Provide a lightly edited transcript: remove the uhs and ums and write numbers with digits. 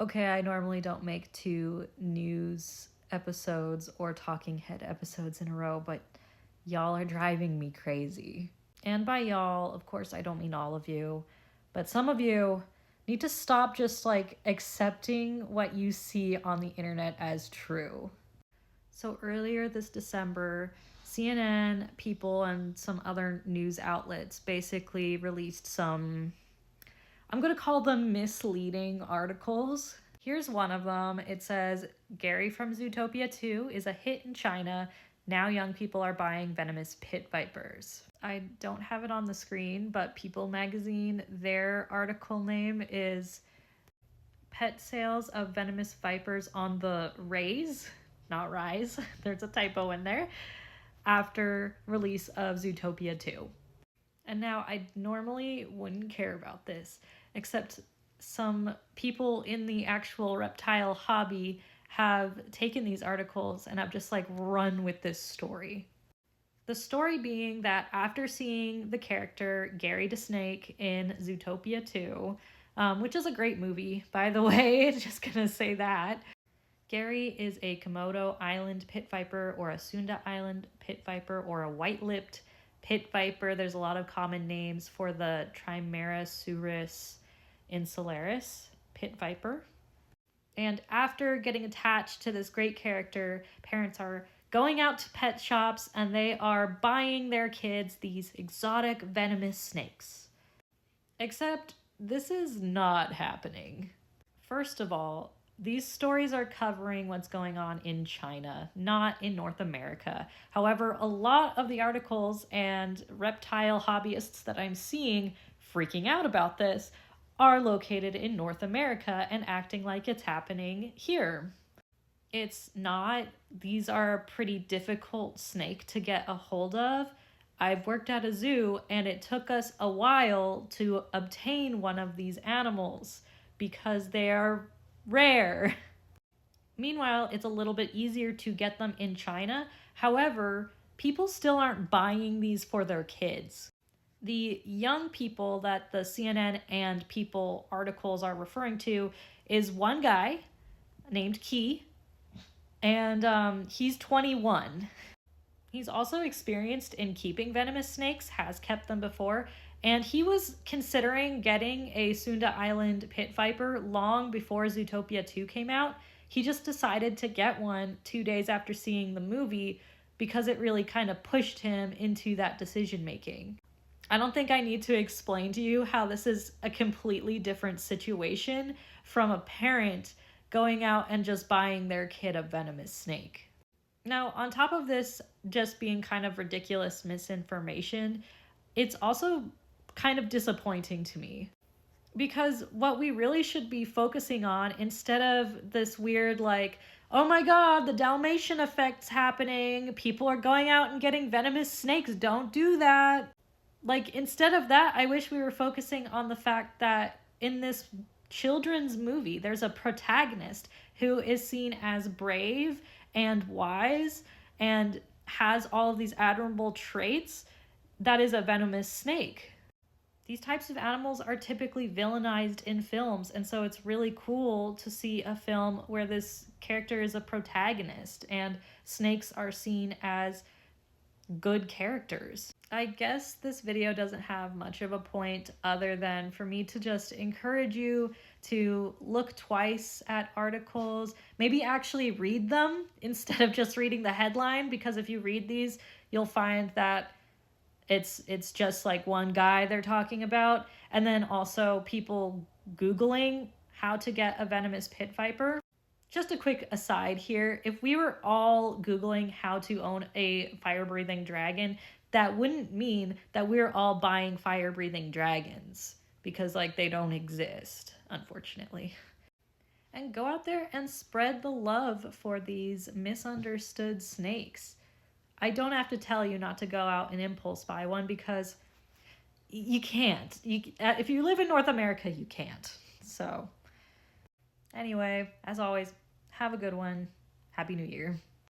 Okay, I normally don't make 2 news episodes or talking head episodes in a row, but y'all are driving me crazy. And by y'all, of course, I don't mean all of you, but some of you need to stop just like accepting what you see on the internet as true. So earlier this December, CNN, People, and some other news outlets basically released some, I'm going to call them misleading articles. Here's one of them. It says, Gary from Zootopia 2 is a hit in China. Now young people are buying venomous pit vipers. I don't have it on the screen, but People magazine, their article name is Pet Sales of Venomous Vipers on the Rise, not Rise, there's a typo in there, after release of Zootopia 2. And now I normally wouldn't care about this, except some people in the actual reptile hobby have taken these articles and have just like run with this story. The story being that after seeing the character Gary the Snake in Zootopia 2, which is a great movie, by the way, just gonna say that, Gary is a Komodo Island Pit Viper or a Sunda Island Pit Viper or a white-lipped Pit Viper. There's a lot of common names for the Trimerosaurus insularis Pit Viper. And after getting attached to this great character, parents are going out to pet shops and they are buying their kids these exotic venomous snakes. Except this is not happening. First of all, these stories are covering what's going on in China, not in North America. However, a lot of the articles and reptile hobbyists that I'm seeing freaking out about this are located in North America and acting like it's happening here. It's not. These are a pretty difficult snake to get a hold of. I've worked at a zoo and it took us a while to obtain one of these animals because they are rare. Meanwhile, it's a little bit easier to get them in China. However, people still aren't buying these for their kids. The young people that the CNN and People articles are referring to is one guy named Key, and he's 21. He's also experienced in keeping venomous snakes, has kept them before, and he was considering getting a Sunda Island Pit Viper long before Zootopia 2 came out. He just decided to get one 2 days after seeing the movie because it really kind of pushed him into that decision making. I don't think I need to explain to you how this is a completely different situation from a parent going out and just buying their kid a venomous snake. Now, on top of this just being kind of ridiculous misinformation, it's also kind of disappointing to me. Because what we really should be focusing on, instead of this weird, like, oh my god, the Dalmatian effect's happening, people are going out and getting venomous snakes, don't do that. Like, instead of that, I wish we were focusing on the fact that in this children's movie, there's a protagonist who is seen as brave and wise and has all of these admirable traits that is a venomous snake. These types of animals are typically villainized in films, and so it's really cool to see a film where this character is a protagonist and snakes are seen as good characters. I guess this video doesn't have much of a point other than for me to just encourage you to look twice at articles, maybe actually read them instead of just reading the headline, because if you read these, you'll find that it's just like one guy they're talking about, and then also people Googling how to get a venomous pit viper. Just a quick aside here, if we were all Googling how to own a fire-breathing dragon, that wouldn't mean that we're all buying fire-breathing dragons, because like they don't exist, unfortunately. And go out there and spread the love for these misunderstood snakes. I don't have to tell you not to go out and impulse buy one, because you can't. If you live in North America, you can't. So anyway, as always, have a good one. Happy New Year.